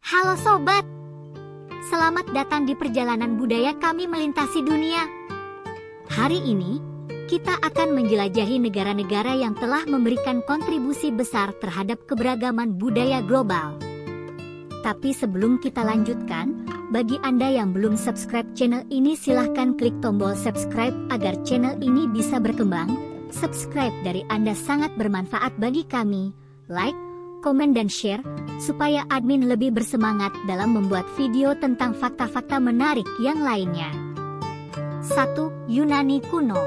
Halo sobat, selamat datang di perjalanan budaya kami melintasi dunia. Hari ini, kita akan menjelajahi negara-negara yang telah memberikan kontribusi besar terhadap keberagaman budaya global. Tapi sebelum kita lanjutkan, bagi Anda yang belum subscribe channel ini silahkan klik tombol subscribe agar channel ini bisa berkembang. Subscribe dari Anda sangat bermanfaat bagi kami. Like, komen dan share, supaya admin lebih bersemangat dalam membuat video tentang fakta-fakta menarik yang lainnya. 1. Yunani kuno.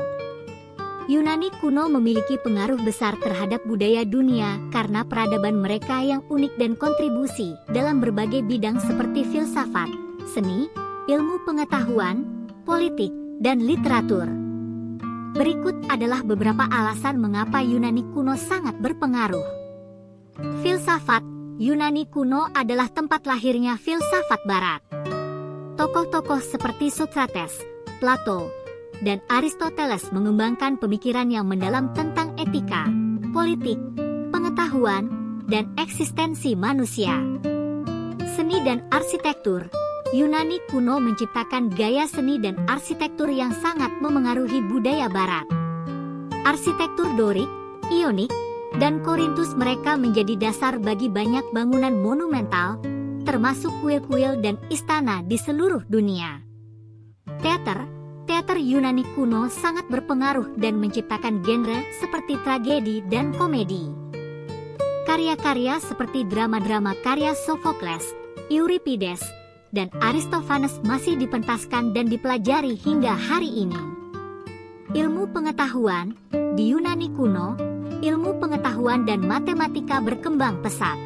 Yunani kuno memiliki pengaruh besar terhadap budaya dunia karena peradaban mereka yang unik dan kontribusi dalam berbagai bidang seperti filsafat, seni, ilmu pengetahuan, politik, dan literatur. Berikut adalah beberapa alasan mengapa Yunani kuno sangat berpengaruh. Filsafat. Yunani kuno adalah tempat lahirnya filsafat barat. Tokoh-tokoh seperti Socrates, Plato, dan Aristoteles mengembangkan pemikiran yang mendalam tentang etika, politik, pengetahuan, dan eksistensi manusia. Seni dan arsitektur. Yunani kuno menciptakan gaya seni dan arsitektur yang sangat memengaruhi budaya barat. Arsitektur Dorik, Ionik, dan Korintus mereka menjadi dasar bagi banyak bangunan monumental, termasuk kuil-kuil dan istana di seluruh dunia. Teater Yunani kuno sangat berpengaruh dan menciptakan genre seperti tragedi dan komedi. Karya-karya seperti drama-drama karya Sophocles, Euripides, dan Aristophanes masih dipentaskan dan dipelajari hingga hari ini. Ilmu pengetahuan. Di Yunani kuno, ilmu pengetahuan dan matematika berkembang pesat.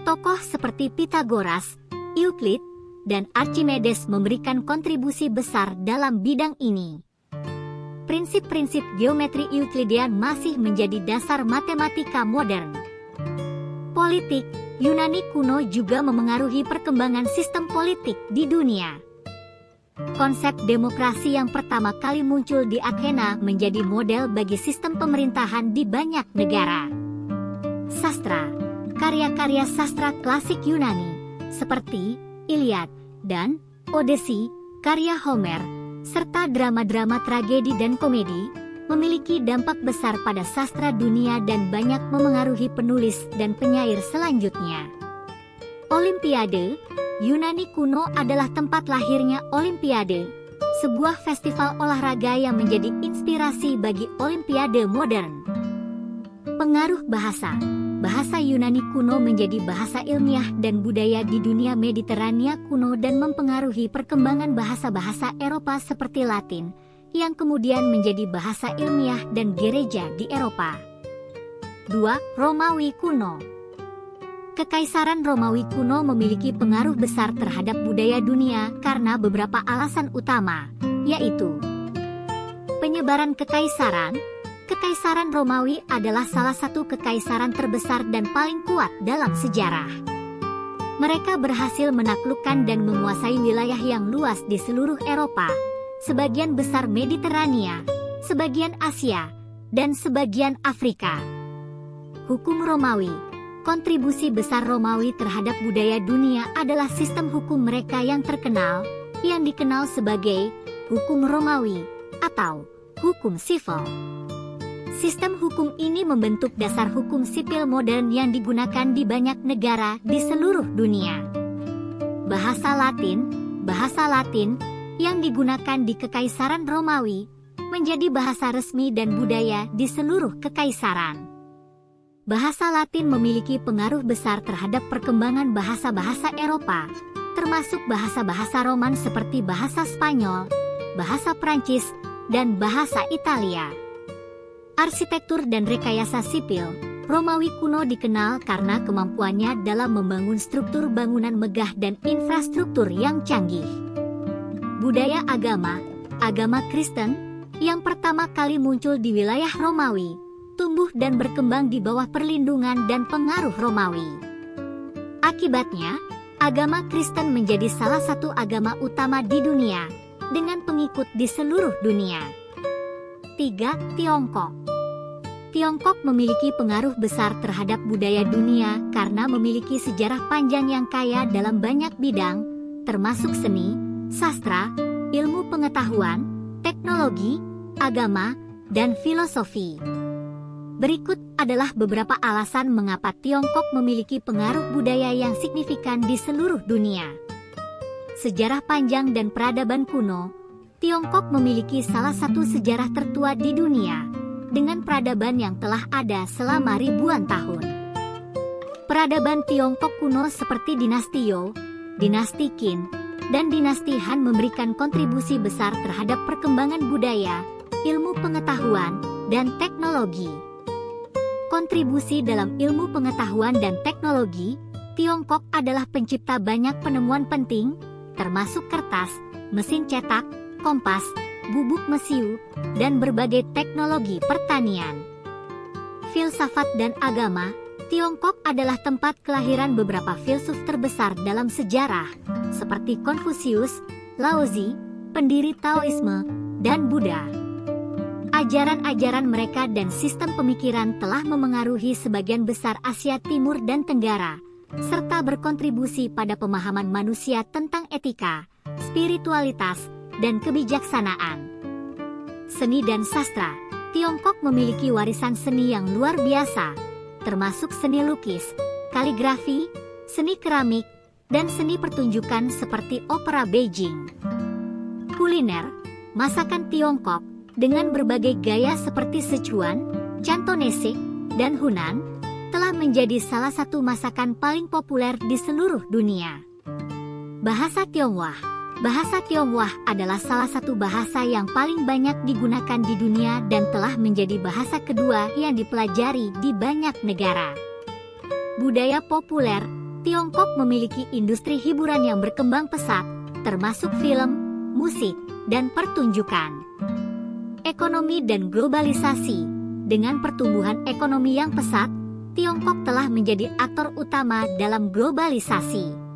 Tokoh seperti Pythagoras, Euclid, dan Archimedes memberikan kontribusi besar dalam bidang ini. Prinsip-prinsip geometri Euclidean masih menjadi dasar matematika modern. Politik. Yunani kuno juga memengaruhi perkembangan sistem politik di dunia. Konsep demokrasi yang pertama kali muncul di Athena menjadi model bagi sistem pemerintahan di banyak negara. Sastra. Karya-karya sastra klasik Yunani, seperti Iliad dan Odyssey, karya Homer, serta drama-drama tragedi dan komedi, memiliki dampak besar pada sastra dunia dan banyak memengaruhi penulis dan penyair selanjutnya. Olimpiade. Yunani kuno adalah tempat lahirnya Olimpiade, sebuah festival olahraga yang menjadi inspirasi bagi Olimpiade modern. Pengaruh bahasa. Bahasa Yunani kuno menjadi bahasa ilmiah dan budaya di dunia Mediterania kuno dan mempengaruhi perkembangan bahasa-bahasa Eropa seperti Latin, yang kemudian menjadi bahasa ilmiah dan gereja di Eropa. 2. Romawi kuno. Kekaisaran Romawi kuno memiliki pengaruh besar terhadap budaya dunia karena beberapa alasan utama, yaitu penyebaran kekaisaran. Kekaisaran Romawi adalah salah satu kekaisaran terbesar dan paling kuat dalam sejarah. Mereka berhasil menaklukkan dan menguasai wilayah yang luas di seluruh Eropa, sebagian besar Mediterania, sebagian Asia, dan sebagian Afrika. Hukum Romawi. Kontribusi besar Romawi terhadap budaya dunia adalah sistem hukum mereka yang terkenal, yang dikenal sebagai hukum Romawi atau hukum sivil. Sistem hukum ini membentuk dasar hukum sipil modern yang digunakan di banyak negara di seluruh dunia. Bahasa Latin yang digunakan di Kekaisaran Romawi menjadi bahasa resmi dan budaya di seluruh kekaisaran. Bahasa Latin memiliki pengaruh besar terhadap perkembangan bahasa-bahasa Eropa, termasuk bahasa-bahasa Roman seperti bahasa Spanyol, bahasa Prancis, dan bahasa Italia. Arsitektur dan rekayasa sipil. Romawi kuno dikenal karena kemampuannya dalam membangun struktur bangunan megah dan infrastruktur yang canggih. Budaya agama. Agama Kristen, yang pertama kali muncul di wilayah Romawi, tumbuh dan berkembang di bawah perlindungan dan pengaruh Romawi. Akibatnya, agama Kristen menjadi salah satu agama utama di dunia, dengan pengikut di seluruh dunia. 3. Tiongkok. Tiongkok memiliki pengaruh besar terhadap budaya dunia karena memiliki sejarah panjang yang kaya dalam banyak bidang, termasuk seni, sastra, ilmu pengetahuan, teknologi, agama, dan filosofi. Berikut adalah beberapa alasan mengapa Tiongkok memiliki pengaruh budaya yang signifikan di seluruh dunia. Sejarah panjang dan peradaban kuno. Tiongkok memiliki salah satu sejarah tertua di dunia, dengan peradaban yang telah ada selama ribuan tahun. Peradaban Tiongkok kuno seperti dinasti You, dinasti Qin, dan dinasti Han memberikan kontribusi besar terhadap perkembangan budaya, ilmu pengetahuan, dan teknologi. Kontribusi dalam ilmu pengetahuan dan teknologi, Tiongkok adalah pencipta banyak penemuan penting, termasuk kertas, mesin cetak, kompas, bubuk mesiu, dan berbagai teknologi pertanian. Filsafat dan agama. Tiongkok adalah tempat kelahiran beberapa filsuf terbesar dalam sejarah, seperti Konfusius, Laozi, pendiri Taoisme, dan Buddha. Ajaran-ajaran mereka dan sistem pemikiran telah memengaruhi sebagian besar Asia Timur dan Tenggara, serta berkontribusi pada pemahaman manusia tentang etika, spiritualitas, dan kebijaksanaan. Seni dan sastra. Tiongkok memiliki warisan seni yang luar biasa, termasuk seni lukis, kaligrafi, seni keramik, dan seni pertunjukan seperti opera Beijing. Kuliner. Masakan Tiongkok, dengan berbagai gaya seperti Sichuan, Cantonese, dan Hunan, telah menjadi salah satu masakan paling populer di seluruh dunia. Bahasa Tionghoa. Bahasa Tionghoa adalah salah satu bahasa yang paling banyak digunakan di dunia dan telah menjadi bahasa kedua yang dipelajari di banyak negara. Budaya populer. Tiongkok memiliki industri hiburan yang berkembang pesat, termasuk film, musik, dan pertunjukan. Ekonomi dan globalisasi. Dengan pertumbuhan ekonomi yang pesat, Tiongkok telah menjadi aktor utama dalam globalisasi.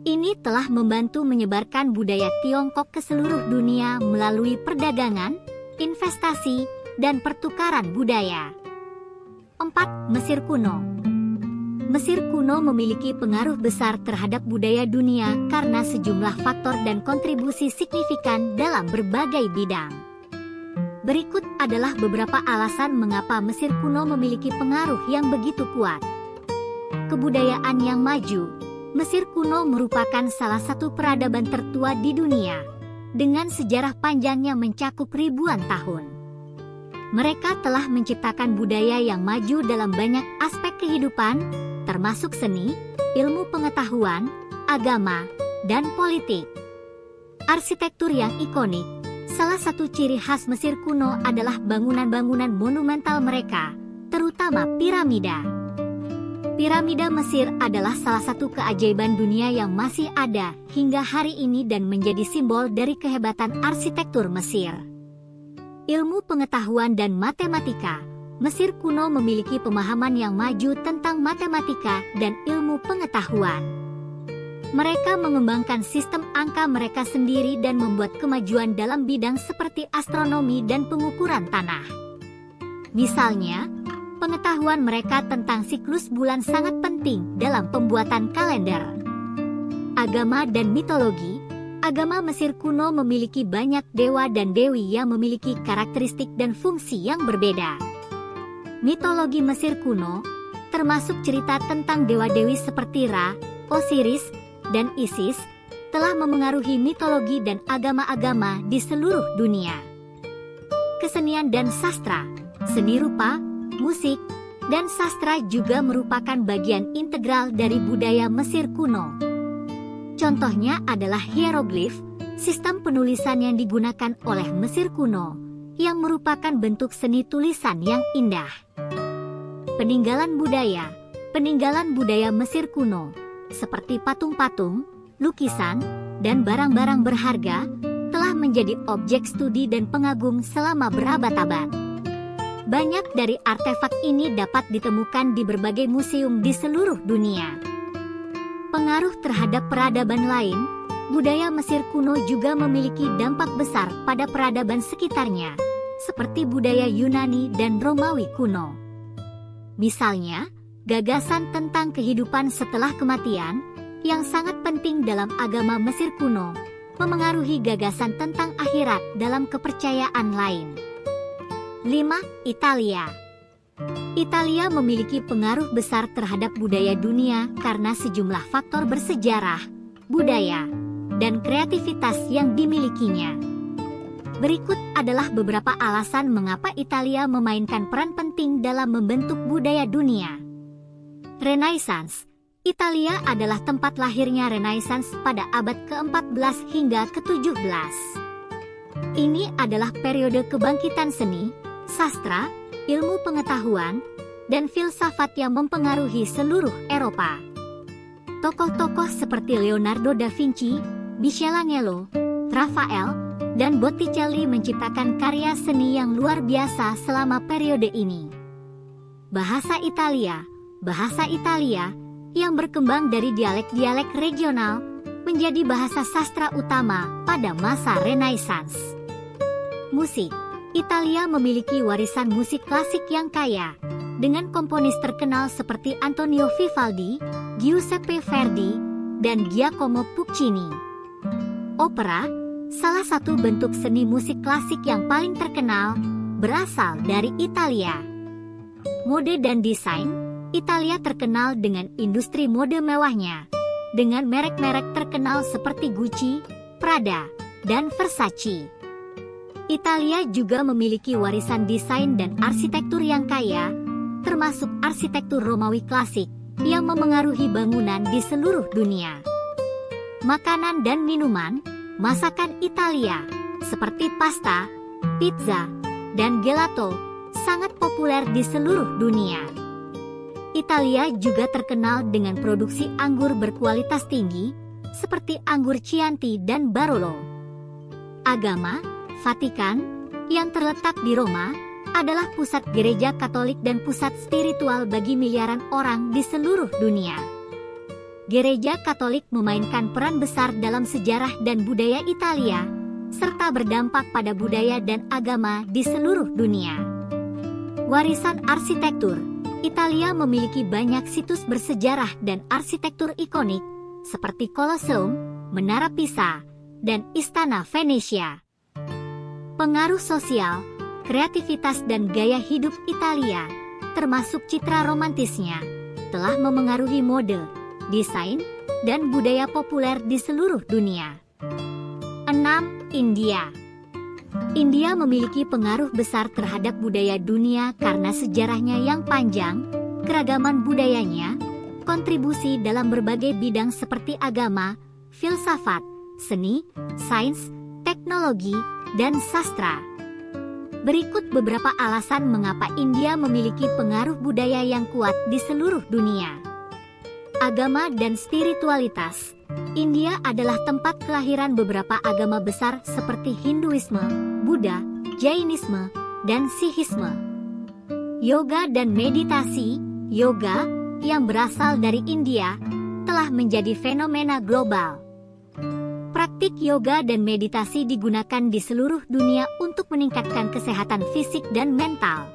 Ini telah membantu menyebarkan budaya Tiongkok ke seluruh dunia melalui perdagangan, investasi, dan pertukaran budaya. 4. Mesir kuno. Mesir kuno memiliki pengaruh besar terhadap budaya dunia karena sejumlah faktor dan kontribusi signifikan dalam berbagai bidang. Berikut adalah beberapa alasan mengapa Mesir kuno memiliki pengaruh yang begitu kuat. Kebudayaan yang maju. Mesir kuno merupakan salah satu peradaban tertua di dunia, dengan sejarah panjang yang mencakup ribuan tahun. Mereka telah menciptakan budaya yang maju dalam banyak aspek kehidupan, termasuk seni, ilmu pengetahuan, agama, dan politik. Arsitektur yang ikonik. Salah satu ciri khas Mesir kuno adalah bangunan-bangunan monumental mereka, terutama piramida. Piramida Mesir adalah salah satu keajaiban dunia yang masih ada hingga hari ini dan menjadi simbol dari kehebatan arsitektur Mesir. Ilmu pengetahuan dan matematika. Mesir kuno memiliki pemahaman yang maju tentang matematika dan ilmu pengetahuan. Mereka mengembangkan sistem angka mereka sendiri dan membuat kemajuan dalam bidang seperti astronomi dan pengukuran tanah. Misalnya, pengetahuan mereka tentang siklus bulan sangat penting dalam pembuatan kalender. Agama dan mitologi. Agama Mesir kuno memiliki banyak dewa dan dewi yang memiliki karakteristik dan fungsi yang berbeda. Mitologi Mesir kuno, termasuk cerita tentang dewa-dewi seperti Ra, Osiris, dan Isis, telah memengaruhi mitologi dan agama-agama di seluruh dunia. Kesenian dan sastra. Seni rupa, musik, dan sastra juga merupakan bagian integral dari budaya Mesir kuno. Contohnya adalah hieroglif, sistem penulisan yang digunakan oleh Mesir kuno, yang merupakan bentuk seni tulisan yang indah. Peninggalan budaya. Peninggalan budaya Mesir kuno, seperti patung-patung, lukisan, dan barang-barang berharga, telah menjadi objek studi dan pengagum selama berabad-abad. Banyak dari artefak ini dapat ditemukan di berbagai museum di seluruh dunia. Pengaruh terhadap peradaban lain. Budaya Mesir kuno juga memiliki dampak besar pada peradaban sekitarnya, seperti budaya Yunani dan Romawi kuno. Misalnya, gagasan tentang kehidupan setelah kematian, yang sangat penting dalam agama Mesir kuno, memengaruhi gagasan tentang akhirat dalam kepercayaan lain. 5. Italia. Italia memiliki pengaruh besar terhadap budaya dunia karena sejumlah faktor bersejarah, budaya, dan kreativitas yang dimilikinya. Berikut adalah beberapa alasan mengapa Italia memainkan peran penting dalam membentuk budaya dunia. Renaissance. Italia adalah tempat lahirnya Renaissance pada abad ke-14 hingga ke-17. Ini adalah periode kebangkitan seni, sastra, ilmu pengetahuan, dan filsafat yang mempengaruhi seluruh Eropa. Tokoh-tokoh seperti Leonardo da Vinci, Michelangelo, Raphael, dan Botticelli menciptakan karya seni yang luar biasa selama periode ini. Bahasa Italia yang berkembang dari dialek-dialek regional menjadi bahasa sastra utama pada masa Renaissance. Musik. Italia memiliki warisan musik klasik yang kaya, dengan komponis terkenal seperti Antonio Vivaldi, Giuseppe Verdi, dan Giacomo Puccini. Opera, salah satu bentuk seni musik klasik yang paling terkenal, berasal dari Italia. Mode dan desain. Italia terkenal dengan industri mode mewahnya, dengan merek-merek terkenal seperti Gucci, Prada, dan Versace. Italia juga memiliki warisan desain dan arsitektur yang kaya, termasuk arsitektur Romawi klasik, yang memengaruhi bangunan di seluruh dunia. Makanan dan minuman. Masakan Italia, seperti pasta, pizza, dan gelato, sangat populer di seluruh dunia. Italia juga terkenal dengan produksi anggur berkualitas tinggi, seperti anggur Chianti dan Barolo. Agama, Vatikan, yang terletak di Roma, adalah pusat gereja Katolik dan pusat spiritual bagi miliaran orang di seluruh dunia. Gereja Katolik memainkan peran besar dalam sejarah dan budaya Italia, serta berdampak pada budaya dan agama di seluruh dunia. Warisan arsitektur. Italia memiliki banyak situs bersejarah dan arsitektur ikonik, seperti Colosseum, Menara Pisa, dan Istana Venesia. Pengaruh sosial, kreativitas dan gaya hidup Italia, termasuk citra romantisnya, telah memengaruhi mode, desain, dan budaya populer di seluruh dunia. 6. India. India memiliki pengaruh besar terhadap budaya dunia karena sejarahnya yang panjang, keragaman budayanya, kontribusi dalam berbagai bidang seperti agama, filsafat, seni, sains, teknologi, dan sastra. Berikut beberapa alasan mengapa India memiliki pengaruh budaya yang kuat di seluruh dunia. Agama dan spiritualitas. India adalah tempat kelahiran beberapa agama besar seperti Hinduisme, Buddha, Jainisme, dan Sikhisme. Yoga dan meditasi. Yoga, yang berasal dari India, telah menjadi fenomena global. Praktik yoga dan meditasi digunakan di seluruh dunia untuk meningkatkan kesehatan fisik dan mental.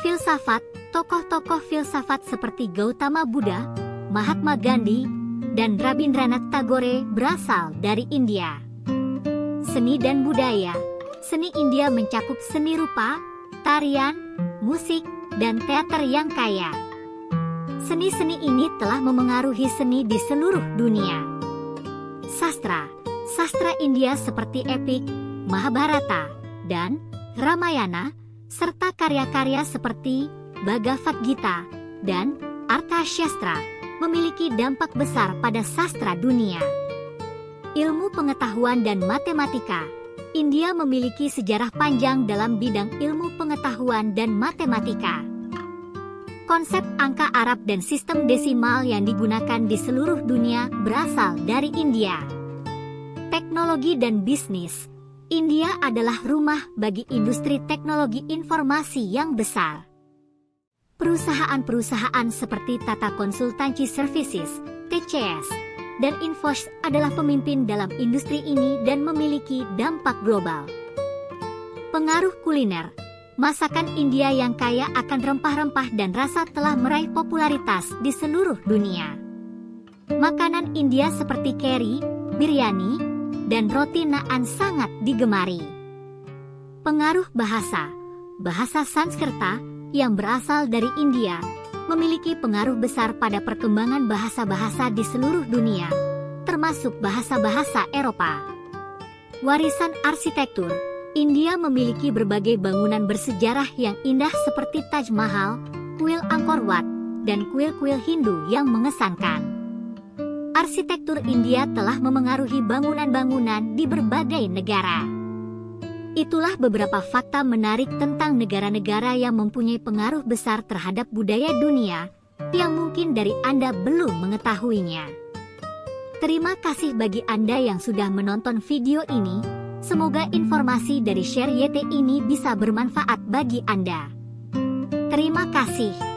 Filsafat. Tokoh-tokoh filsafat seperti Gautama Buddha, Mahatma Gandhi, dan Rabindranath Tagore berasal dari India. Seni dan budaya. Seni India mencakup seni rupa, tarian, musik, dan teater yang kaya. Seni-seni ini telah memengaruhi seni di seluruh dunia. Sastra. Sastra India seperti epik, Mahabharata, dan Ramayana, serta karya-karya seperti Bhagavad Gita dan Arthashastra memiliki dampak besar pada sastra dunia. Ilmu pengetahuan dan matematika. India memiliki sejarah panjang dalam bidang ilmu pengetahuan dan matematika. Konsep angka Arab dan sistem desimal yang digunakan di seluruh dunia berasal dari India. Teknologi dan bisnis. India adalah rumah bagi industri teknologi informasi yang besar. Perusahaan-perusahaan seperti Tata Consultancy Services, TCS, dan Infosys adalah pemimpin dalam industri ini dan memiliki dampak global. Pengaruh kuliner. Masakan India yang kaya akan rempah-rempah dan rasa telah meraih popularitas di seluruh dunia. Makanan India seperti kari, biryani, dan roti naan sangat digemari. Pengaruh bahasa. Bahasa Sanskerta yang berasal dari India memiliki pengaruh besar pada perkembangan bahasa-bahasa di seluruh dunia, termasuk bahasa-bahasa Eropa. Warisan arsitektur. India memiliki berbagai bangunan bersejarah yang indah seperti Taj Mahal, kuil Angkor Wat, dan kuil-kuil Hindu yang mengesankan. Arsitektur India telah memengaruhi bangunan-bangunan di berbagai negara. Itulah beberapa fakta menarik tentang negara-negara yang mempunyai pengaruh besar terhadap budaya dunia, yang mungkin dari Anda belum mengetahuinya. Terima kasih bagi Anda yang sudah menonton video ini. Semoga informasi dari Share YT ini bisa bermanfaat bagi Anda. Terima kasih.